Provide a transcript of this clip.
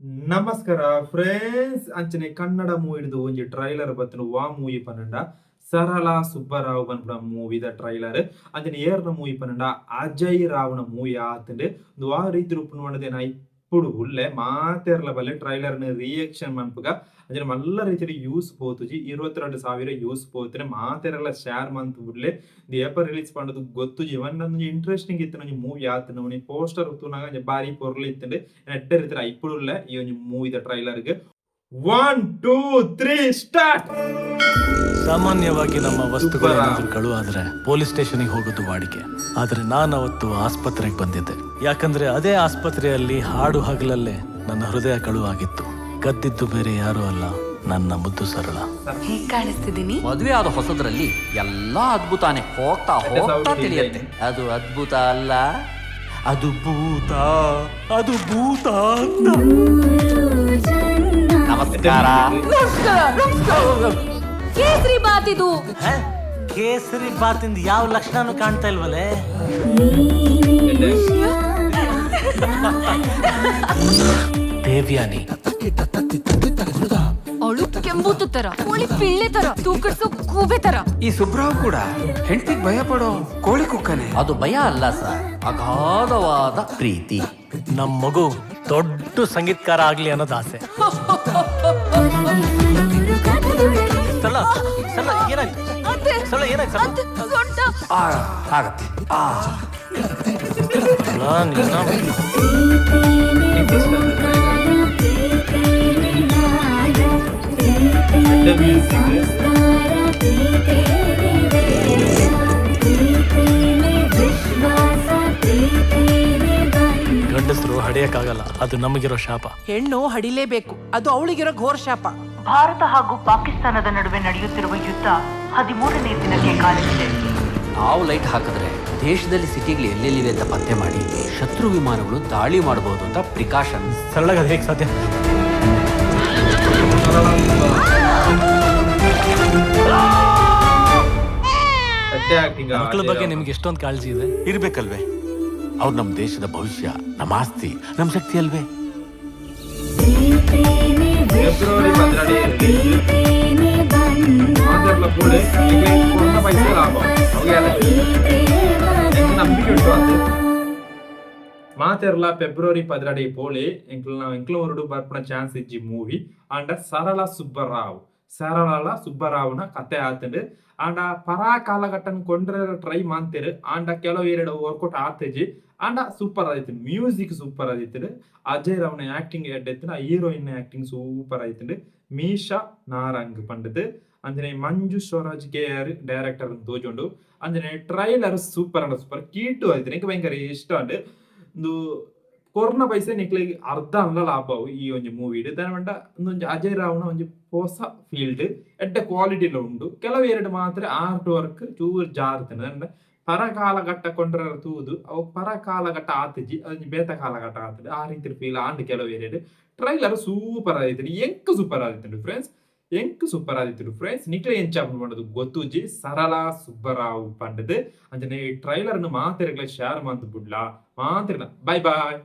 ನಮಸ್ಕಾರ ಫ್ರೆಂಡ್ಸ್ ಅಂಚನೆ ಕನ್ನಡ ಮೂವಿದು ಒಂಜಿ ಟ್ರೈಲರ್ ಬತ್ತನು ವಾ ಮೂವಿ ಪನ್ನಂಡ ಸರಳ ಸುಬ್ಬರಾವ್ ಬನ್ಪುನ ಮೂವಿದ ಟ್ರೈಲರ್ ಅಂಚನೆ ಏರ್ನ ಮೂವಿ ಪನ್ನಂಡ ಅಜಯ್ ರಾವ್ನ ಮೂವಿ ಆತಂಡ್ ಒಂದು ವಾ ರೀತಿ ರೂಪನ್ ಮಾಡದೆ ನಾ ఇప్పుడు ಉಲ್ಲೆ ಮಾತೆರ್ಲ ಬಲ್ಲೆ ಟ್ರೈಲರ್ ರಿಯಾಕ್ಷನ್ ಮನ್ಪುಗ ಅಂಚನೆ ಮಲ್ಲ ರೀತಿಯಲ್ಲಿ ಯೂಸ್ ಪೋತುಜಿ 22,000 ಯೂಸ್ ಪೋತನೆ ಮಾತೆರ್ಲ ಶೇರ್ ಮಂತ್ ಬುಡ್ಲೆ ದಿ ಏಪರ್ ರಿಲೀಸ್ ಪಂಡದು ಗೊತ್ತುಜಿ ಒಂದು ಇಂಟ್ರೆಸ್ಟಿಂಗ್ ಇತ್ತು ಒಂಜಿ ಮೂವಿ ಆತನ ಒಂಜಿ ಪೋಸ್ಟರ್ ತೂನಾಗ ಬಾರಿ ಪೊರ್ಲು ಇತ್ತಂಡ್ ಎಡ್ಡೆ ರೀತಿಯ ఇప్పుడు ಉಲ್ಲೆ ಈ ಒಂಜಿ ಮೂವಿದ ಟ್ರೈಲರ್ಗೆ 1 2 3 ಸ್ಟಾರ್ಟ್. ಸಾಮಾನ್ಯವಾಗಿ ನಮ್ಮ ವಸ್ತುಗಳು ಕಳುವಾದ್ರೆ ಪೊಲೀಸ್ ಸ್ಟೇಷನ್ಗೆ ಹೋಗೋದು ವಾಡಿಕೆ. ಆದ್ರೆ ನಾನು ಅವತ್ತು ಆಸ್ಪತ್ರೆಗೆ ಬಂದಿದ್ದೆ, ಯಾಕಂದ್ರೆ ಅದೇ ಆಸ್ಪತ್ರೆಯಲ್ಲಿ ಹಾಡು ಹಗಲಲ್ಲೇ ನನ್ನ ಹೃದಯ ಕಳುವಾಗಿತ್ತು. ಕದ್ದಿದ್ದು ಬೇರೆ ಯಾರು ಅಲ್ಲ, ನನ್ನ ಮುದ್ದು ಸರಳ. ಹೇಗ್ ಕಾಣಿಸ್ತಿದ್ದೀನಿ? ಮದುವೆ ಆದ ಹೊಸದ್ರಲ್ಲಿ ಎಲ್ಲಾ ಅದ್ಭುತಾನೆ, ಹೋಗ್ತಾ ಹೋಗ್ತಾ ತಿಳಿಯುತ್ತೆ. ಅದು ಅದ್ಭುತ ಅಲ್ಲ, ಅದು ಭೂತ. ಅದು ಭೂತ ಅಂತ. ನಮಸ್ಕಾರ. ಕೇಸರಿ ಬಾತ್ ಇದು. ಕೇಸರಿ ಬಾತಿಂದ ಯಾವ ಲಕ್ಷಣನೂ ಕಾಣ್ತಾ ಇಲ್ವಲ್ಲೇ. ದೇವ್ಯಾನಿ ಅವಳು ಕೆಂಬೂತು ತರ, ಕೋಳಿ ಪಿಳ್ಳೆ ತರ, ತೂಕಡ್ಸೋ ಕೂಬೆ ತರ. ಈ ಸುಬ್ರಾವ್ ಕೂಡ ಹೆಂಡತಿಗೆ ಭಯ ಪಡೋ ಕೋಳಿ ಕುಕ್ಕನೆ. ಅದು ಭಯ ಅಲ್ಲ ಸರ್, ಅಗಾಧವಾದ ಪ್ರೀತಿ. ನಮ್ ಮಗು ದೊಡ್ಡ ಸಂಗೀತಕಾರ ಆಗ್ಲಿ ಅನ್ನೋದು ಆಸೆ. ಸರಳ ಸರಳ ಏನಾಯ್ತು? ಸರಳ ಏನಾಯ್ತು? ಆಗತ್ತೆ. ಗಂಡಸರು ಹಡಿಯಕ್ಕಾಗಲ್ಲ, ಅದು ನಮಗಿರೋ ಶಾಪ. ಹೆಣ್ಣು ಹಡಿಲೇಬೇಕು, ಅದು ಅವಳಿಗಿರೋ ಘೋರ ಶಾಪ. ಭಾರತ ಹಾಗೂ ಪಾಕಿಸ್ತಾನದ ನಡುವೆ ನಡೆಯುತ್ತಿರುವ ಯುದ್ಧ 13ನೇ ದಿನಕ್ಕೆ ಕಾಲಿಟ್ಟಿದೆ. ನಾವು ಲೈಟ್ ಹಾಕಿದ್ರೆ ದೇಶದಲ್ಲಿ ಸಿಟಿಗಳು ಎಲ್ಲೆಲ್ಲಿವೆ ಅಂತ ಪತ್ತೆ ಮಾಡಿ ಶತ್ರು ವಿಮಾನಗಳು ದಾಳಿ ಮಾಡಬಹುದು ಅಂತ ಪ್ರಿಕಾಷನ್. ಸರಳಗ ಅದು ಹೇಗೆ ಸಾಧ್ಯ? ಮಕ್ಕಳ ಬಗ್ಗೆ ನಿಮ್ಗೆ ಎಷ್ಟೊಂದು ಕಾಳಜಿ ಇದೆ. ಇರ್ಬೇಕಲ್ವೇ? ಅವ್ರು ನಮ್ಮ ದೇಶದ ಭವಿಷ್ಯ, ನಮ್ಮ ಆಸ್ತಿ, ನಮ್ಮ ಶಕ್ತಿ ಅಲ್ವೇ? ಫೆಬ್ರವರಿ 14 ಪೋಳಿ ಎಂಕ್ಲವರುಡು ಬರ್ಪಣ ಚಾನ್ಸ್ ಇಜ್ಜಿ ಮೂವಿ ಅಂಡ ಸರಳ ಸುಬ್ಬರಾವ್ನ ಕತೆ ಆತಂಡ್ ಆಂಡ ಪರಾ ಕಾಲಘಟ್ಟನ್ ಕೊಂಡ್ರೆ ಟ್ರೈ ಮಾಡ್ತೀರಿ. ಆಂಡ ಕೆಲವು ಎರಡು ವರ್ಕೌಟ್ ಆತಜಿ ಆಂಡ ಸೂಪರ್ ಆದಿತ್ತು. ಮ್ಯೂಸಿಕ್ ಸೂಪರ್ ಆದಿತ್ತು. ಅಜಯ್ ರಾವ್ನ ಆಕ್ಟಿಂಗ್ ಎಡ್ಡೆತ್ತಿನ ಹೀರೋಯಿನ್ ಆಕ್ಟಿಂಗ್ ಸೂಪರ್ ಆಯ್ತು. ಮೀಶಾ ನಾರಂಗ್ ಪಂಡದ್ ಅಂಜನೆ ಮಂಜು ಸ್ವರಾಜ್ KR ಡೈರೆಕ್ಟರ್ ತೋಜೊಂಡು ಅಂಜನೆ ಟ್ರೈಲರ್ ಸೂಪರ್ ಅಂಡ ಸೂಪರ್ ಕೀಟು ಆಯ್ತು. ನಿಂಗೆ ಭಯಂಕರ ಇಷ್ಟ ಅಂಡ್ ಒಂದು ಕೊರೋನಾ ಪೈಸೆ ನಿಕ್ಲಿಗೆ ಅರ್ಧ ಅಲ್ಲ ಲಾಭವು ಈ ಒಂಜಿ ಮೂವಿ ದಾನವಂಡ ಒಂದೊಂದು ಅಜಯ್ ರಾವ್ನ ಒಂಜಿ ಹೊಸ ಫೀಲ್ಡ್ ಎಡ್ಡೆ ಕ್ವಾಲಿಟಿಲ ಉಂಡು. ಕೆಲವು ಎರಡು ಮಾತ್ರ ಆರ್ಟ್ ವರ್ಕ್ ಚೂರು ಜಾರ್ತೇನೆ ಅಂದ್ರೆ ಪರ ಕಾಲಘಟ್ಟ ಕೊಂಡ್ರ ತೂದು ಅವು ಪರ ಕಾಲಘಟ್ಟ ಆತಜಿ ಅದು ಬೇತ ಕಾಲಘಟ್ಟ ಆತದೆ ಆ ರೀತಿ ಫೀಲ್ ಆಂಡ್ ಕೆಲವು ಎರಡು ಟ್ರೈಲರ್ ಸೂಪರ್ ಆದಿತ್ತು. ಎಂಕ್ ಸೂಪರ್ ಆದಿತ್ತು ಫ್ರೆಂಡ್ಸ್ ನಿಕ್ಲೆ ಎಂಚಾಪ್ ಮಾಡೋದು ಗೊತ್ತುಜಿ ಸರಳ ಸುಬ್ಬರಾವ್ ಪಂಡದ್ ಅಂಜನೆ ಟ್ರೈಲರ್ ಮಾತಿರಗ್ಲ ಶೇರ್ ಮಂತ್ ಬಿಡ್ಲಾ ಮಾತಿರಲ್ಲ. ಬಾಯ್ ಬಾಯ್.